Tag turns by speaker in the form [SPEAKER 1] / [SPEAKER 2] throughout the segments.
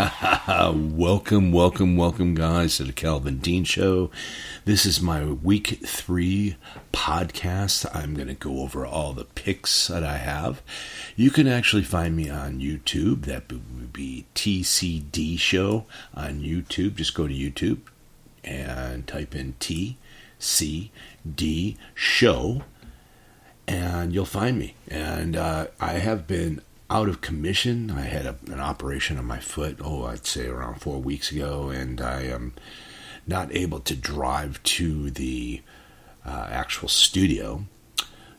[SPEAKER 1] Welcome, guys, to the CalvinJDean Show. This is my Week 3 podcast. I'm going to go over all the picks that I have. You can actually find me on YouTube. That would be TCD Show on YouTube. Just go to YouTube and type in TCD Show, and you'll find me. And I have been out of commission. I had an operation on my foot, I'd say around 4 weeks ago, and I am not able to drive to the actual studio.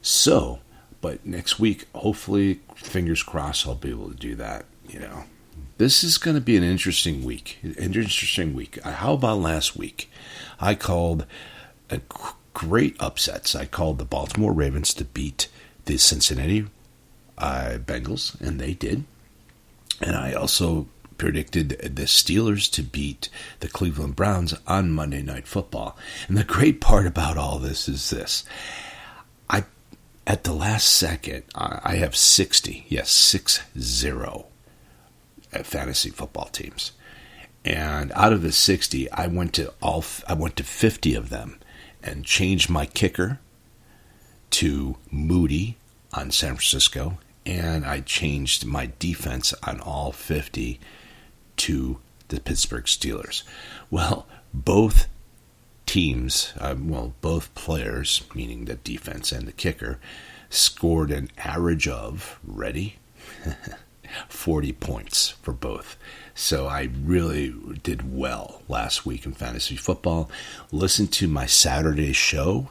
[SPEAKER 1] So, but next week, hopefully, fingers crossed, I'll be able to do that. This is going to be an interesting week. How about last week? I called great upsets. I called the Baltimore Ravens to beat the Cincinnati Bengals, and they did. And I also predicted the Steelers to beat the Cleveland Browns on Monday Night Football. And the great part about all this is this. At the last second, I have 60 fantasy football teams. And out of the 60, I went to 50 of them and changed my kicker to Moody on San Francisco, and I changed my defense on all 50 to the Pittsburgh Steelers. Well, both teams, both players, meaning the defense and the kicker, scored an average of, ready, 40 points for both. So I really did well last week in fantasy football. Listen to my Saturday show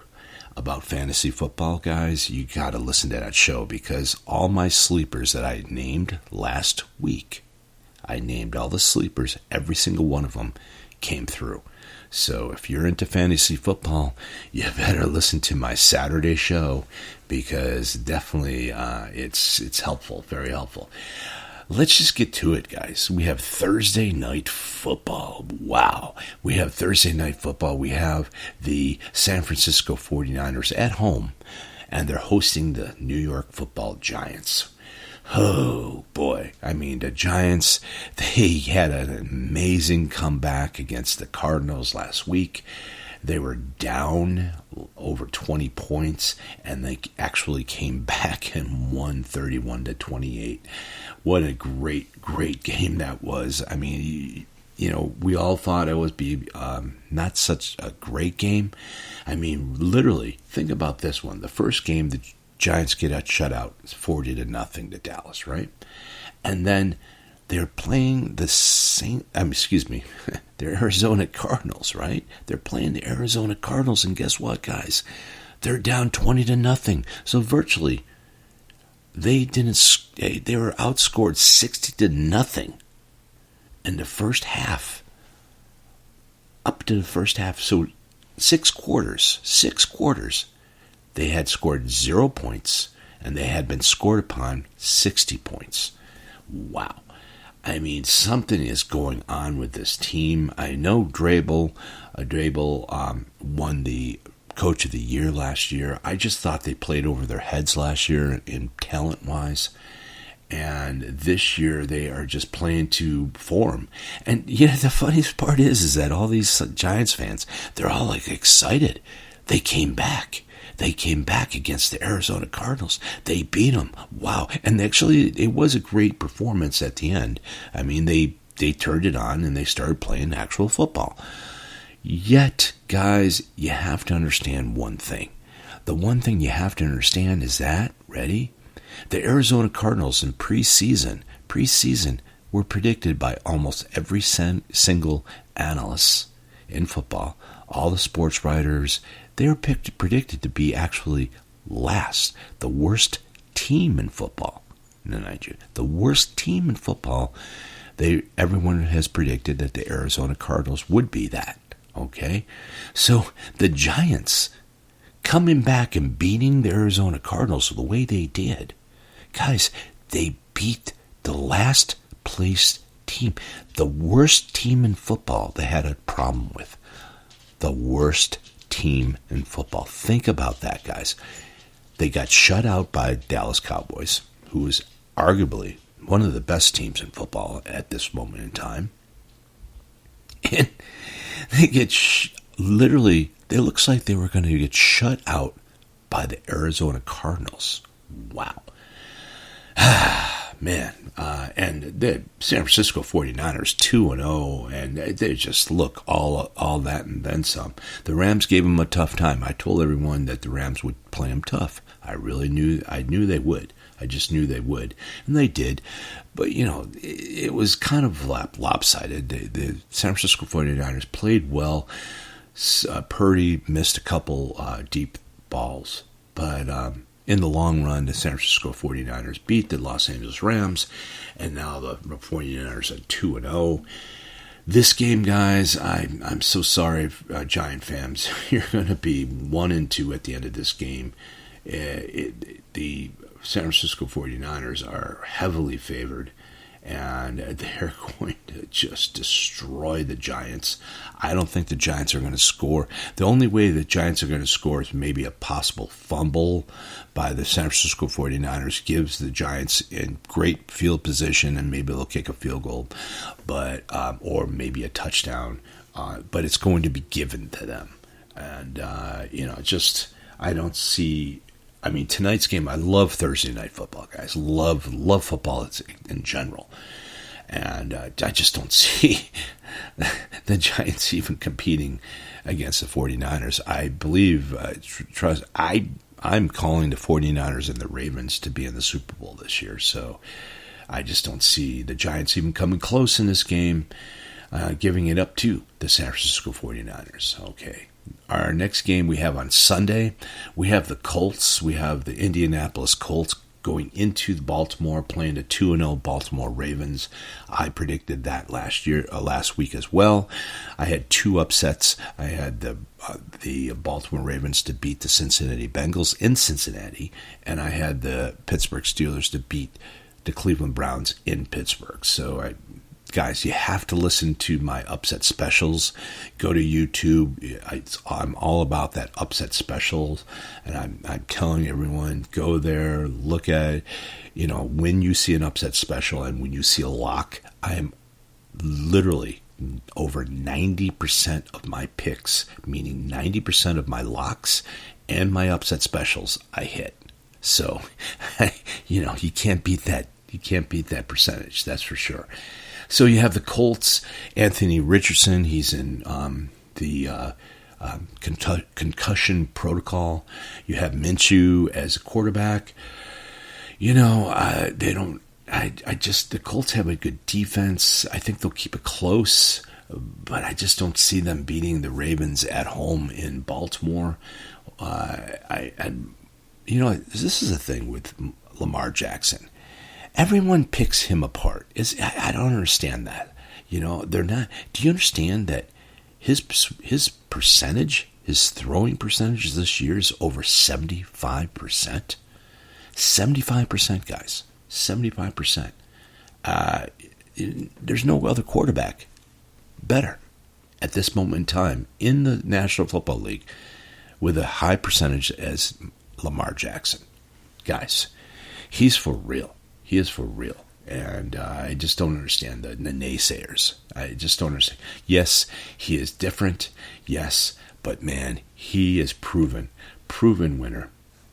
[SPEAKER 1] about fantasy football, guys. You got to listen to that show, because all my sleepers that I named last week, I named all the sleepers, every single one of them came through. So if you're into fantasy football, you better listen to my Saturday show, because definitely it's helpful, very helpful. Let's just get to it, guys. We have Thursday Night Football. Wow. We have Thursday Night Football. We have the San Francisco 49ers at home, and they're hosting the New York Football Giants. Oh, boy. The Giants, they had an amazing comeback against the Cardinals last week. They were down over 20 points, and they actually came back and won 31-28. What a great game that was. We all thought it would be not such a great game. Literally, think about this one. The first game, the Giants get shut out 40-0 to Dallas, right? And then they're playing the Arizona Cardinals, right? They're playing the Arizona Cardinals, and guess what, guys? They're down 20-0. So virtually, they were outscored 60-0 in the first half. Up to the first half, so 6 quarters, they had scored 0 points, and they had been scored upon 60 points. Wow. Something is going on with this team. I know Drabel won the Coach of the Year last year. I just thought they played over their heads last year in talent-wise. And this year they are just playing to form. And the funniest part is that all these Giants fans, they're all excited. They came back. They came back against the Arizona Cardinals. They beat them. Wow. And actually, it was a great performance at the end. They turned it on and they started playing actual football. Yet, guys, you have to understand one thing. The one thing you have to understand is that, ready? The Arizona Cardinals in preseason were predicted by almost every single analyst in football, all the sports writers. They were predicted to be actually last, the worst team in football. The worst team in football. Everyone has predicted that the Arizona Cardinals would be that. Okay, so the Giants coming back and beating the Arizona Cardinals the way they did, guys, they beat the last place team, the worst team in football they had a problem with. The worst team in football. Think about that, guys. They got shut out by Dallas Cowboys, who was arguably one of the best teams in football at this moment in time. And they get literally, it looks like they were going to get shut out by the Arizona Cardinals. Wow. Man. And the San Francisco 49ers 2-0, and they just look all that and then some. The Rams gave them a tough time. I told everyone that the Rams would play them tough. I knew they would. I just knew they would, and they did. But, it was kind of lopsided. The San Francisco 49ers played well. Purdy missed a couple deep balls, but in the long run, the San Francisco 49ers beat the Los Angeles Rams, and now the 49ers are 2-0. This game, guys, I'm so sorry, Giant fans. You're going to be 1-2 at the end of this game. The San Francisco 49ers are heavily favored, and they're going to just destroy the Giants. I don't think the Giants are going to score. The only way the Giants are going to score is maybe a possible fumble by the San Francisco 49ers gives the Giants in great field position, and maybe they'll kick a field goal, but or maybe a touchdown. But it's going to be given to them, and I don't see. I mean, tonight's game, I love Thursday night football, guys. Love football in general. And I just don't see the Giants even competing against the 49ers. I believe, I'm calling the 49ers and the Ravens to be in the Super Bowl this year. So I just don't see the Giants even coming close in this game, giving it up to the San Francisco 49ers. Okay. Our next game we have on Sunday, we have the Colts. We have the Indianapolis Colts going into Baltimore, playing the 2-0 Baltimore Ravens. I predicted that last week as well. I had two upsets. I had the Baltimore Ravens to beat the Cincinnati Bengals in Cincinnati, and I had the Pittsburgh Steelers to beat the Cleveland Browns in Pittsburgh. So guys, you have to listen to my upset specials. Go to YouTube. I'm all about that upset specials, and I'm telling everyone, go there, look at it. When you see an upset special and when you see a lock, I am literally over 90% of my picks, meaning 90% of my locks and my upset specials, I hit. So, you can't beat that. You can't beat that percentage. That's for sure. So you have the Colts, Anthony Richardson. He's in the concussion protocol. You have Minshew as a quarterback. They don't. The Colts have a good defense. I think they'll keep it close, but I just don't see them beating the Ravens at home in Baltimore. This is the thing with Lamar Jackson. Everyone picks him apart. I don't understand that. They're not. Do you understand that his percentage, his throwing percentage this year is over 75%? 75%, guys. 75%. There's no other quarterback better at this moment in time in the National Football League with a high percentage as Lamar Jackson. Guys, he's for real. He is for real. And I just don't understand the naysayers. I just don't understand. Yes, he is different. Yes, but man, he is proven winner.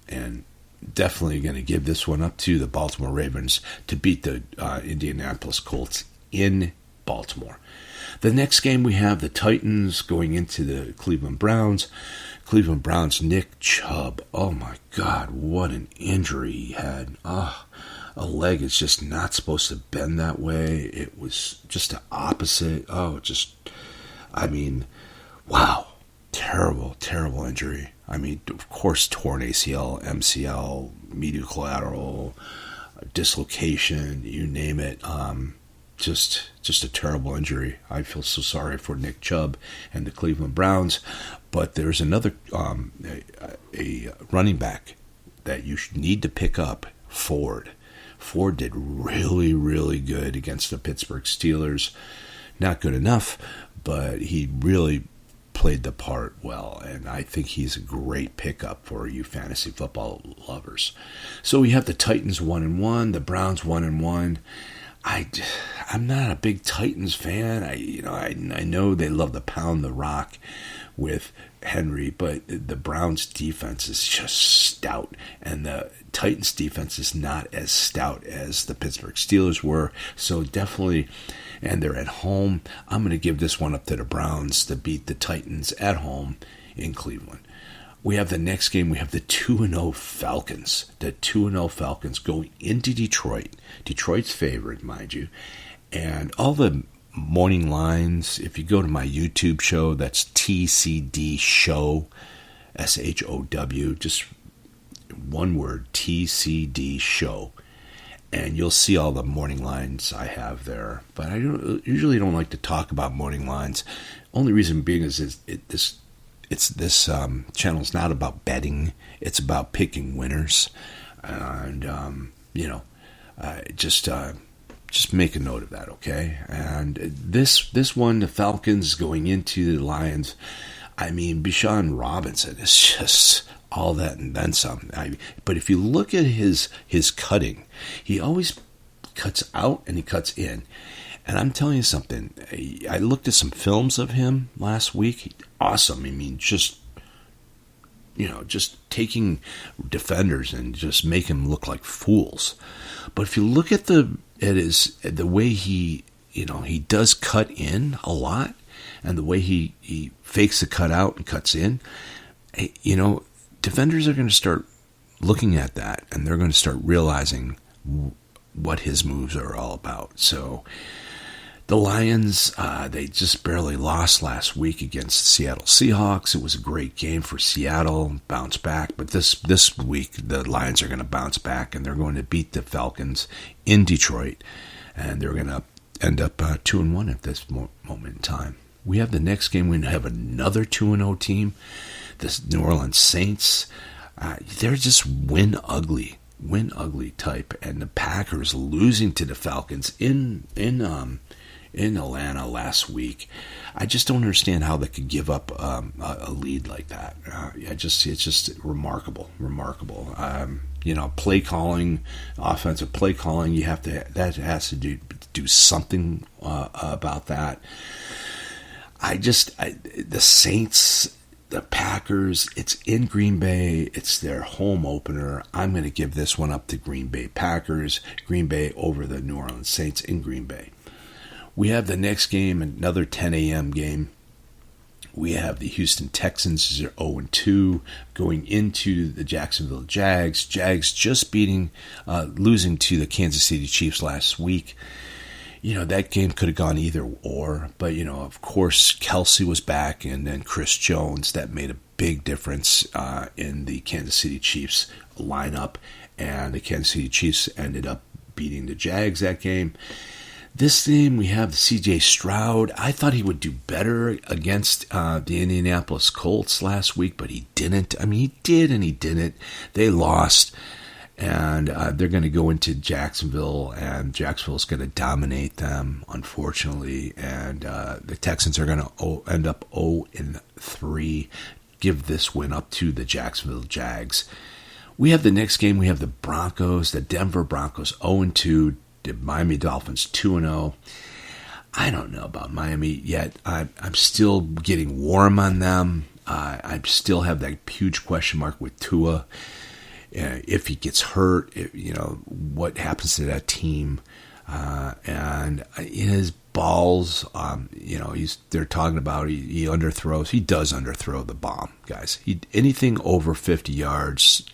[SPEAKER 1] And definitely going to give this one up to the Baltimore Ravens to beat the Indianapolis Colts in Baltimore. The next game we have the Titans going into the Cleveland Browns. Cleveland Browns, Nick Chubb. Oh my God, what an injury he had. A leg is just not supposed to bend that way. It was just the opposite. Wow. Terrible, terrible injury. Of course, torn ACL, MCL, medial collateral, dislocation, you name it. Just a terrible injury. I feel so sorry for Nick Chubb and the Cleveland Browns. But there's another a running back that you need to pick up, Ford. Ford did really, really good against the Pittsburgh Steelers. Not good enough, but he really played the part well, and I think he's a great pickup for you fantasy football lovers. So we have the Titans 1-1, the Browns 1-1. I'm not a big Titans fan. I know they love to pound the rock with Henry, but the Browns defense is just stout, and the Titans defense is not as stout as the Pittsburgh Steelers were. So definitely, and they're at home. I'm going to give this one up to the Browns to beat the Titans at home in Cleveland. We have the next game. We have the 2-0 Falcons. The 2-0 Falcons going into Detroit. Detroit's favorite, mind you. And all the morning lines, if you go to my YouTube show, that's TCD Show, SHOW, just one word, TCD Show. And you'll see all the morning lines I have there. But I usually don't like to talk about morning lines. Only reason being is this channel's not about betting. It's about picking winners. And, just make a note of that, okay? And this one, the Falcons going into the Lions, I mean, Bijan Robinson is just all that and then some. But if you look at his cutting, he always cuts out and he cuts in. And I'm telling you something, I looked at some films of him last week. Awesome. I mean, just taking defenders and just make them look like fools. But if you look at the way he does cut in a lot, and the way he fakes the cut out and cuts in, defenders are going to start looking at that, and they're going to start realizing what his moves are all about. So the Lions, they just barely lost last week against the Seattle Seahawks. It was a great game for Seattle, bounce back. But this week, the Lions are going to bounce back, and they're going to beat the Falcons in Detroit. And they're going to end up 2-1 at this moment in time. We have the next game. We have another 2-0 team, the New Orleans Saints. They're just win ugly type. And the Packers losing to the Falcons in Atlanta last week. I just don't understand how they could give up a lead like that. It's just remarkable. Play calling, offensive play calling. That has to do something about that. The Saints, the Packers. It's in Green Bay. It's their home opener. I'm going to give this one up to Green Bay Packers. Green Bay over the New Orleans Saints in Green Bay. We have the next game, another 10 a.m. game. We have the Houston Texans 0-2 going into the Jacksonville Jags. Jags just losing to the Kansas City Chiefs last week. That game could have gone either or. But, of course, Kelsey was back, and then Chris Jones. That made a big difference in the Kansas City Chiefs lineup. And the Kansas City Chiefs ended up beating the Jags that game. This game, we have C.J. Stroud. I thought he would do better against the Indianapolis Colts last week, but he didn't. I mean, he did and he didn't. They lost, and they're going to go into Jacksonville, and Jacksonville's going to dominate them, unfortunately. And the Texans are going to end up 0-3, give this win up to the Jacksonville Jags. We have the next game. We have the Broncos, the Denver Broncos, 0-2. The Miami Dolphins 2-0. I don't know about Miami yet. I'm still getting warm on them. I still have that huge question mark with Tua. If he gets hurt, what happens to that team? And his balls, they're talking about he underthrows. He does underthrow the bomb, guys. Anything over 50 yards,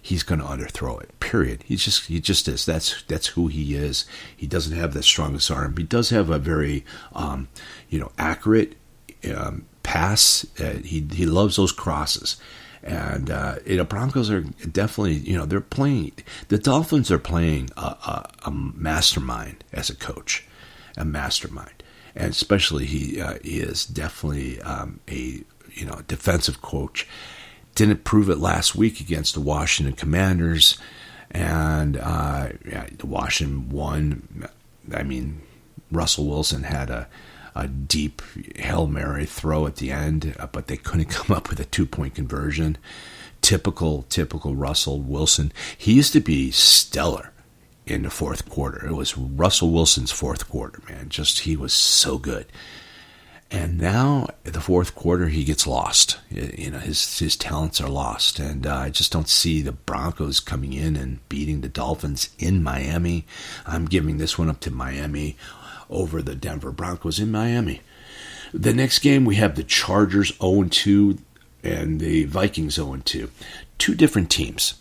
[SPEAKER 1] he's going to underthrow it. Period. He just is. That's who he is. He doesn't have the strongest arm. He does have a very, accurate pass. He loves those crosses. And Broncos are definitely, they're playing. The Dolphins are playing a mastermind as a coach, a mastermind, and especially he is definitely a defensive coach. Didn't prove it last week against the Washington Commanders, and the Washington won. I mean, Russell Wilson had a a deep Hail Mary throw at the end, but they couldn't come up with a 2-point conversion. Typical Russell Wilson. He used to be stellar in the fourth quarter. It was Russell Wilson's fourth quarter, man. He was so good. And now, the fourth quarter, he gets lost. His talents are lost. And I just don't see the Broncos coming in and beating the Dolphins in Miami. I'm giving this one up to Miami over the Denver Broncos in Miami. The next game, we have the Chargers 0-2 and the Vikings 0-2. Two different teams.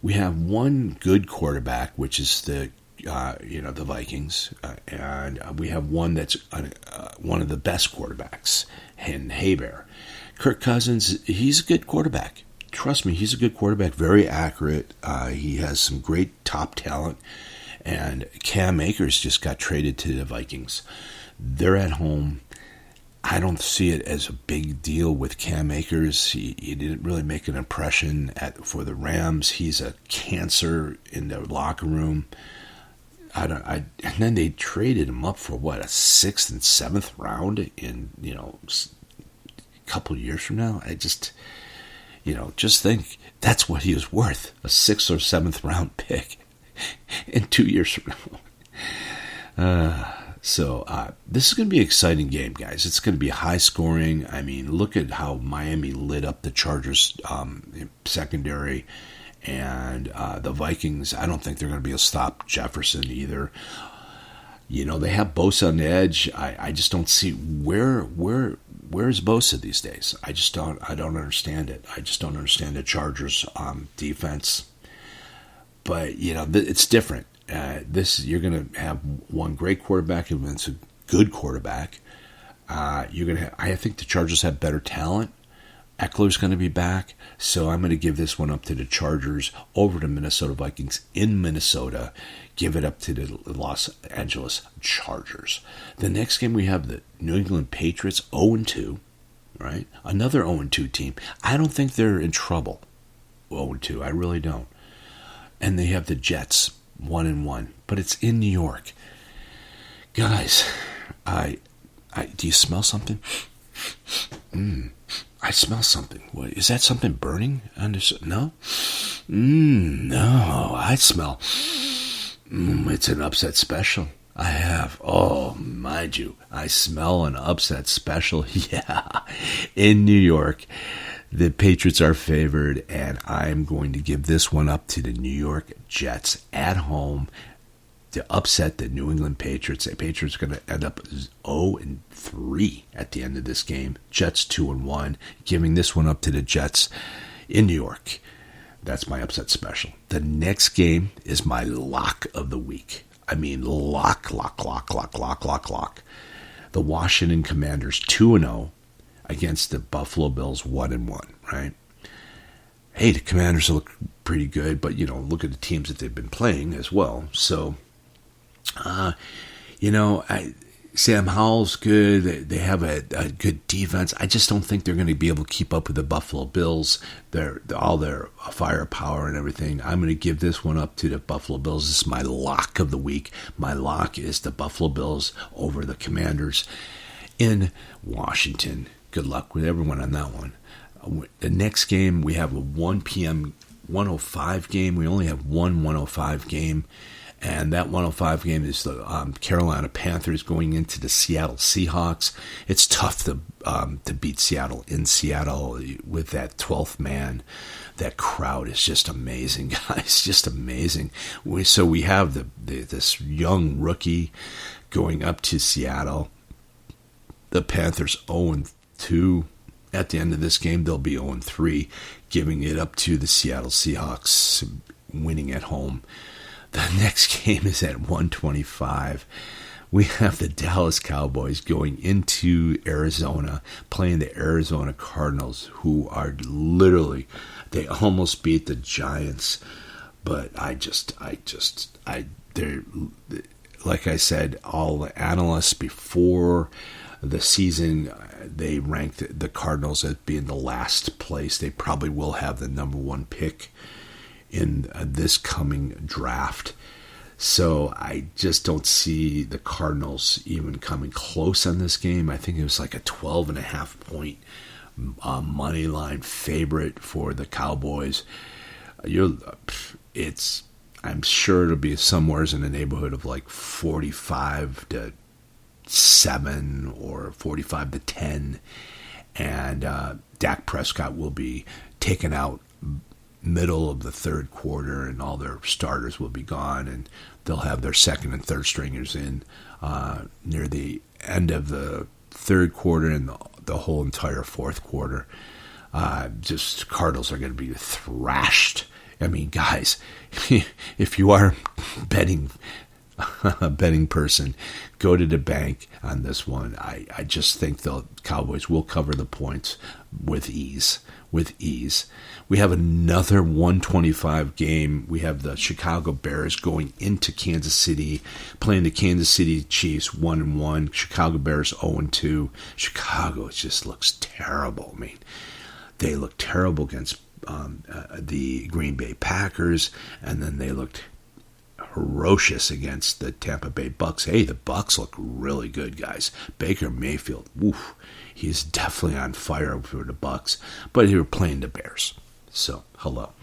[SPEAKER 1] We have one good quarterback, which is the Vikings, and we have one that's one of the best quarterbacks, in Haber. Kirk Cousins, he's a good quarterback. Trust me, he's a good quarterback, very accurate. He has some great top talent, and Cam Akers just got traded to the Vikings. They're at home. I don't see it as a big deal with Cam Akers. He didn't really make an impression for the Rams. He's a cancer in the locker room. And then they traded him up for what, a 6th and 7th round in a couple of years from now. I just think that's what he was worth, a 6th or 7th round pick in 2 years from now. So this is going to be an exciting game, guys. It's going to be high scoring. I mean, look at how Miami lit up the Chargers secondary. And the Vikings, I don't think they're going to be able to stop Jefferson either. They have Bosa on the edge. I just don't see where's Bosa these days. I don't understand it. I just don't understand the Chargers defense. But it's different. You're going to have one great quarterback and it's a good quarterback. I think the Chargers have better talent. Eckler's going to be back, so I'm going to give this one up to the Chargers over the Minnesota Vikings in Minnesota. Give it up to the Los Angeles Chargers. The next game we have the New England Patriots 0-2, right? Another 0-2 team. I don't think they're in trouble. 0-2, I really don't. And they have the Jets 1-1, but it's in New York. Guys, do you smell something? I smell something. What is that? Something burning? No? No. I smell. It's an upset special. I have. Oh, mind you, I smell an upset special. Yeah. In New York, the Patriots are favored, and I'm going to give this one up to the New York Jets at home to upset the New England Patriots. The Patriots are going to end up 0-3 at the end of this game. Jets 2-1, giving this one up to the Jets in New York. That's my upset special. The next game is my lock of the week. I mean, lock. The Washington Commanders 2-0 against the Buffalo Bills 1-1, right? Hey, the Commanders look pretty good, but, look at the teams that they've been playing as well. So, Sam Howell's good. They have a good defense. I just don't think they're going to be able to keep up with the Buffalo Bills. All their firepower and everything. I'm going to give this one up to the Buffalo Bills. This is my lock of the week. My lock is the Buffalo Bills over the Commanders in Washington. Good luck with everyone on that one. The next game, we have a 1 p.m. 105 game. We only have one 105 game. And that 105 game is the Carolina Panthers going into the Seattle Seahawks. It's tough to beat Seattle in Seattle with that 12th man. That crowd is just amazing, guys. Just amazing. So we have this young rookie going up to Seattle. The Panthers 0-2. At the end of this game, they'll be 0-3, giving it up to the Seattle Seahawks, winning at home. The next game is at 1:25. We have the Dallas Cowboys going into Arizona, playing the Arizona Cardinals, who are literally, they almost beat the Giants. But they're, like I said, all the analysts before the season, they ranked the Cardinals as being the last place. They probably will have the number one pick in this coming draft. So I just don't see the Cardinals even coming close on this game. I think it was like a 12.5 point money line favorite for the Cowboys. I'm sure it'll be somewhere in the neighborhood of like 45-7 or 45-10, and Dak Prescott will be taken out middle of the third quarter, and all their starters will be gone, and they'll have their second and third stringers in near the end of the third quarter and the whole entire fourth quarter. Just Cardinals are going to be thrashed. I mean, guys, if you are a betting person, go to the bank on this one. I just think the Cowboys will cover the points with ease. We have another 125 game. We have the Chicago Bears going into Kansas City, playing the Kansas City Chiefs 1-1. Chicago Bears 0-2. Chicago just looks terrible. I mean, they look terrible against the Green Bay Packers, and then they looked ferocious against the Tampa Bay Bucks. Hey, the Bucks look really good, guys. Baker Mayfield, woof, he's definitely on fire for the Bucks, but they were playing the Bears. So, hello.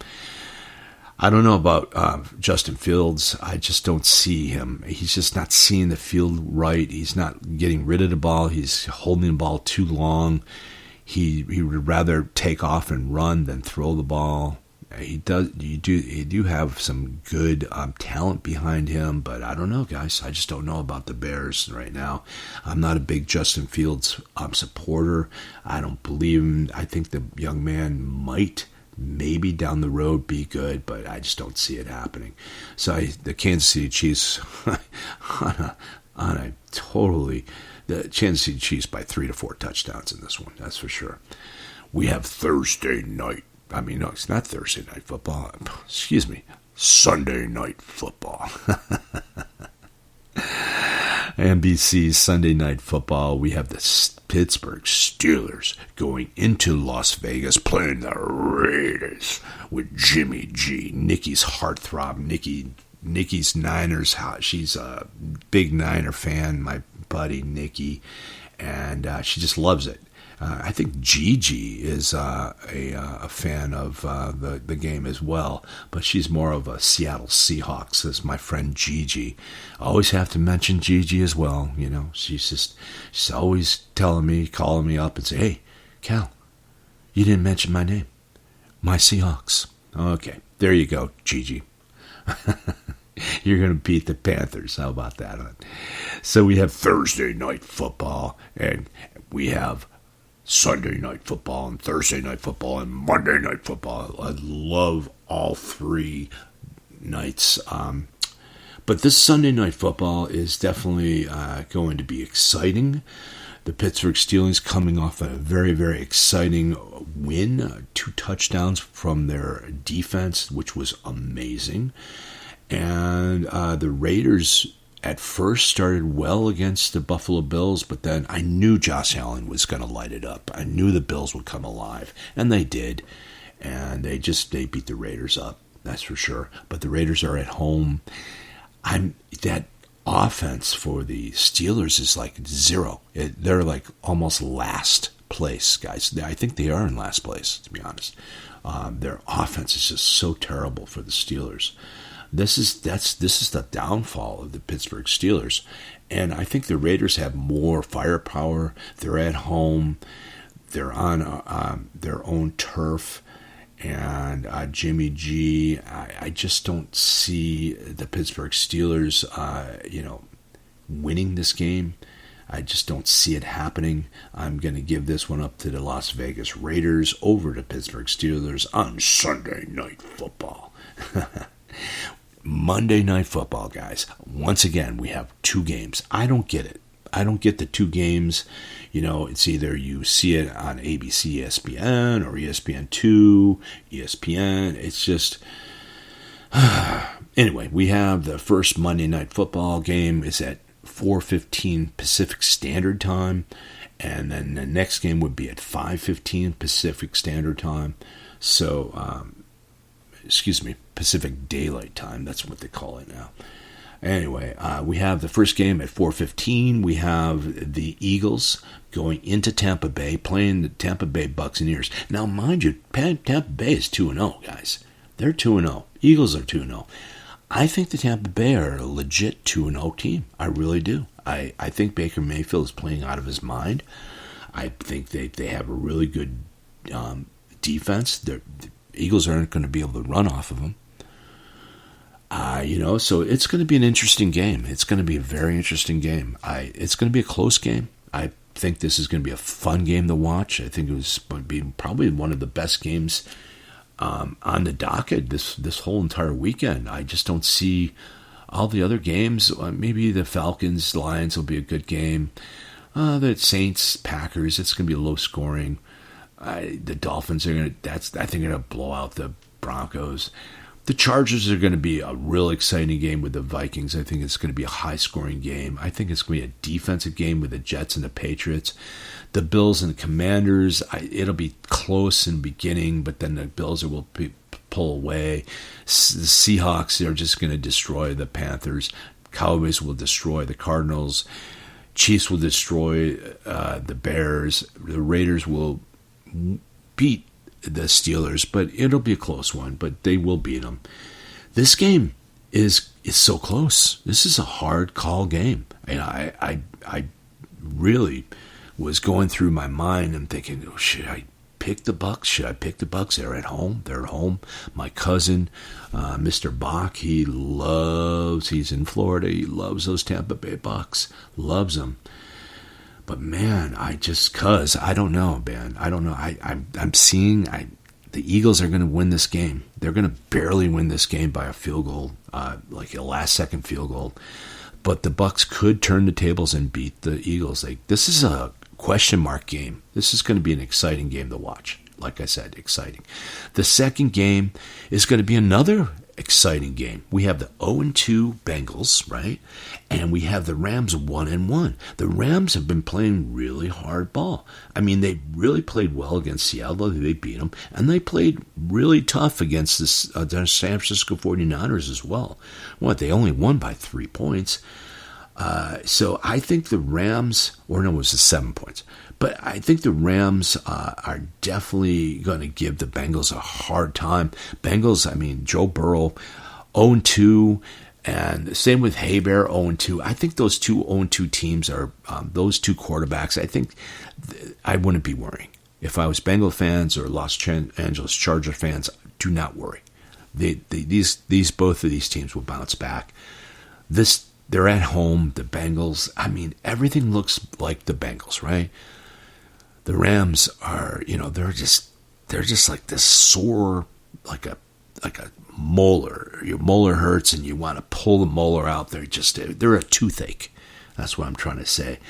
[SPEAKER 1] I don't know about Justin Fields. I just don't see him. He's just not seeing the field right. He's not getting rid of the ball. He's holding the ball too long. He would rather take off and run than throw the ball. You do have some good talent behind him, but I don't know, guys. I just don't know about the Bears right now. I'm not a big Justin Fields supporter. I don't believe him. I think the young man might maybe down the road be good, but I just don't see it happening. So the Kansas City Chiefs the Kansas City Chiefs by 3 to 4 touchdowns in this one. That's for sure. We have Thursday night. I mean, no, it's not Thursday night football. Excuse me. Sunday night football. NBC's Sunday night football. We have the Pittsburgh Steelers going into Las Vegas playing the Raiders with Jimmy G, Nikki's heartthrob. Nikki's Niners. She's a big Niner fan, my buddy Nikki, and she just loves it. I think Gigi is a fan of the game as well, but she's more of a Seattle Seahawks, as my friend Gigi. I always have to mention Gigi as well. You know, she's always calling me up and say, "Hey, Cal, you didn't mention my name, my Seahawks." Okay, there you go, Gigi. You're going to beat the Panthers. How about that? So we have Thursday night football, and we have Sunday night football, and Thursday night football, and Monday night football. I love all three nights. But this Sunday night football is definitely going to be exciting. The Pittsburgh Steelers coming off a very, very exciting win, 2 touchdowns from their defense, which was amazing. And the Raiders at first started well against the Buffalo Bills, but then I knew Josh Allen was going to light it up. I knew the Bills would come alive, and they did. And they beat the Raiders up, that's for sure. But the Raiders are at home. That offense for the Steelers is like zero. They're like almost last place, guys. I think they are in last place, to be honest. Their offense is just so terrible for the Steelers. This is the downfall of the Pittsburgh Steelers, and I think the Raiders have more firepower. They're at home, they're on their own turf, and Jimmy G. I just don't see the Pittsburgh Steelers, winning this game. I just don't see it happening. I'm going to give this one up to the Las Vegas Raiders over the Pittsburgh Steelers on Sunday Night Football. Monday Night Football, guys. Once again, we have 2 games. I don't get it. I don't get the 2 games. You know, it's either you see it on ABC, ESPN, or ESPN2, ESPN. It's just... Anyway, we have the first Monday Night Football game is at 4:15 Pacific Standard Time, and then the next game would be at 5:15 Pacific Standard Time. So, Pacific Daylight Time. That's what they call it now. Anyway, we have the first game at 4:15. We have the Eagles going into Tampa Bay, playing the Tampa Bay Buccaneers. Now, mind you, Tampa Bay is 2-0, guys. They're 2-0. Eagles are 2-0. I think the Tampa Bay are a legit 2-0 team. I really do. I think Baker Mayfield is playing out of his mind. I think they have a really good defense. The Eagles aren't going to be able to run off of them. So it's going to be an interesting game. It's going to be a very interesting game. It's going to be a close game. I think this is going to be a fun game to watch. I think it was going to be probably one of the best games on the docket this whole entire weekend. I just don't see all the other games. Maybe the Falcons Lions will be a good game. The Saints Packers, it's going to be low scoring. The Dolphins are going to. I think they're going to blow out the Broncos. The Chargers are going to be a real exciting game with the Vikings. I think it's going to be a high-scoring game. I think it's going to be a defensive game with the Jets and the Patriots. The Bills and the Commanders, it'll be close in the beginning, but then the Bills will pull away. The Seahawks are just going to destroy the Panthers. Cowboys will destroy the Cardinals. Chiefs will destroy the Bears. The Raiders will beat the Steelers, but it'll be a close one, but they will beat them. This game is so close. This is a hard call game. And I really was going through my mind and thinking, should I pick the Bucks? Should I pick the Bucks? They're at home. They're at home. My cousin, Mr. Bach, he's in Florida. He loves those Tampa Bay Bucks. Loves them. But man, I don't know, man. I don't know. I'm seeing the Eagles are going to win this game. They're going to barely win this game by a field goal, like a last-second field goal. But the Bucks could turn the tables and beat the Eagles. This is a question mark game. This is going to be an exciting game to watch. Like I said, exciting. The second game is going to be another exciting game. We have the 0-2 Bengals, right? And we have the Rams 1-1. The Rams have been playing really hard ball. I mean, they really played well against Seattle. They beat them. And they played really tough against the San Francisco 49ers as well. They only won by 3 points. So I think the Rams, it was 7 points. But I think the Rams are definitely going to give the Bengals a hard time. Bengals, Joe Burrow, 0-2, and same with Habear, 0-2. I think those two 0-2 teams are, those two quarterbacks, I think I wouldn't be worrying. If I was Bengal fans or Los Angeles Charger fans, do not worry. Both of these teams will bounce back. They're at home, the Bengals. Everything looks like the Bengals, right? The Rams are, they're just like this sore, like a molar. Your molar hurts and you want to pull the molar out. They're a toothache. That's what I'm trying to say.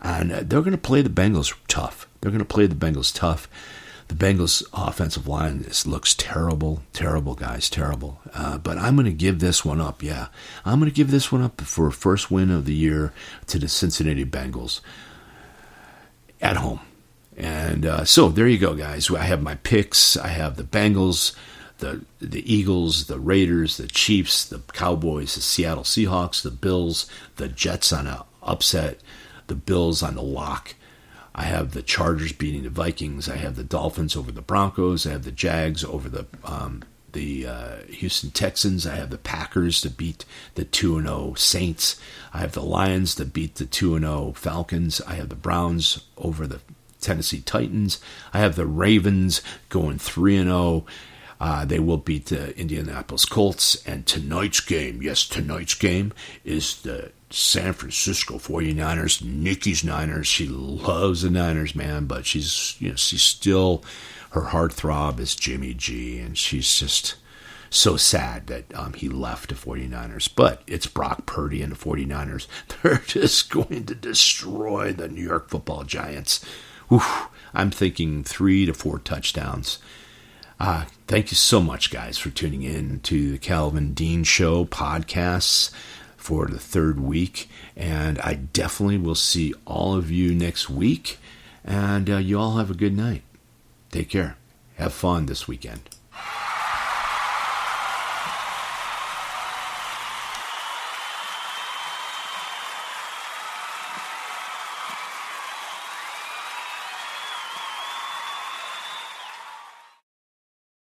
[SPEAKER 1] And they're going to play the Bengals tough. The Bengals offensive line looks terrible, guys, terrible. But I'm going to give this one up, I'm going to give this one up for a first win of the year to the Cincinnati Bengals at home. And so there you go, guys. I have my picks. I have the Bengals, the Eagles, the Raiders, the Chiefs, the Cowboys, the Seattle Seahawks, the Bills, the Jets on an upset, the Bills on the lock. I have the Chargers beating the Vikings. I have the Dolphins over the Broncos. I have the Jags over the Houston Texans. I have the Packers to beat the 2-0 Saints. I have the Lions to beat the 2-0 Falcons. I have the Browns over the Tennessee Titans. I have the Ravens going 3-0. They will beat the Indianapolis Colts. And tonight's game is the San Francisco 49ers, Nikki's Niners. She loves the Niners, man, but she's still, her heartthrob is Jimmy G, and she's just so sad that he left the 49ers. But it's Brock Purdy and the 49ers. They're just going to destroy the New York Football Giants. I'm thinking 3 to 4 touchdowns. Thank you so much, guys, for tuning in to the CalvinJDean Show podcasts for the third week. And I definitely will see all of you next week. And you all have a good night. Take care. Have fun this weekend.